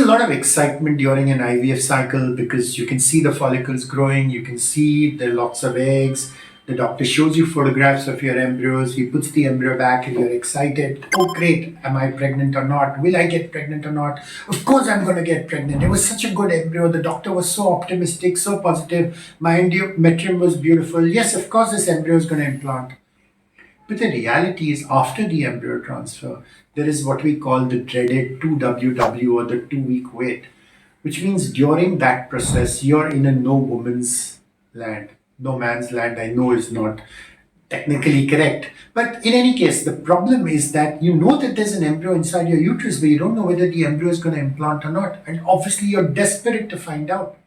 lot of excitement during an IVF cycle because you can see the follicles growing, you can see there are lots of eggs. The doctor shows you photographs of your embryos, he puts the embryo back and you're excited. Oh great, am I pregnant or not? Will I get pregnant or not? Of course I'm going to get pregnant. It was such a good embryo. The doctor was so optimistic, so positive. My endometrium was beautiful. Yes, of course this embryo is going to implant. But the reality is, after the embryo transfer, there is what we call the dreaded 2WW or the 2-week wait, which means during that process, you're in a no woman's land. No man's land, I know, is not technically correct. But in any case, the problem is that you know that there's an embryo inside your uterus, but you don't know whether the embryo is going to implant or not. And obviously, you're desperate to find out.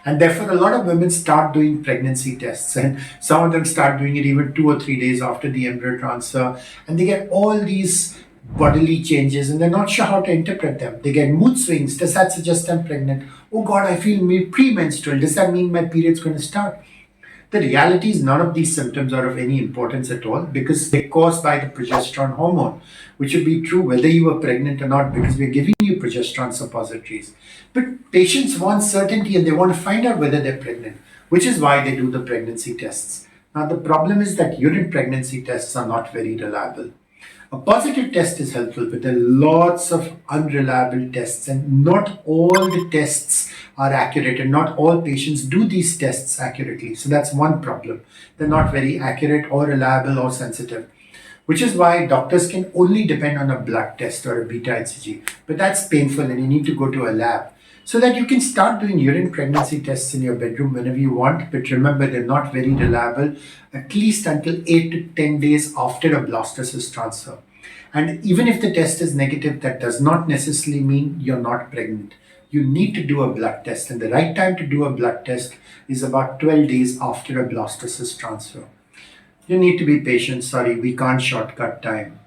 And therefore, a lot of women start doing pregnancy tests, and some of them start doing it even 2 or 3 days after the embryo transfer. And they get all these bodily changes, and they're not sure how to interpret them. They get mood swings. Does that suggest I'm pregnant? Oh God, I feel premenstrual. Does that mean my period's going to start? The reality is none of these symptoms are of any importance at all because they're caused by the progesterone hormone, which would be true whether you were pregnant or not because we're giving you progesterone suppositories. But patients want certainty and they want to find out whether they're pregnant, which is why they do the pregnancy tests. Now, the problem is that urine pregnancy tests are not very reliable. A positive test is helpful, but there are lots of unreliable tests, and not all the tests are accurate, and not all patients do these tests accurately. So that's one problem. They're not very accurate or reliable or sensitive, which is why doctors can only depend on a blood test or a beta-hCG. But that's painful, and you need to go to a lab so that you can start doing urine pregnancy tests in your bedroom whenever you want. But remember, they're not very reliable, at least until 8 to 10 days after a blastocyst transfer. And even if the test is negative, that does not necessarily mean you're not pregnant. You need to do a blood test, and the right time to do a blood test is about 12 days after a blastocyst transfer. You need to be patient. Sorry, we can't shortcut time.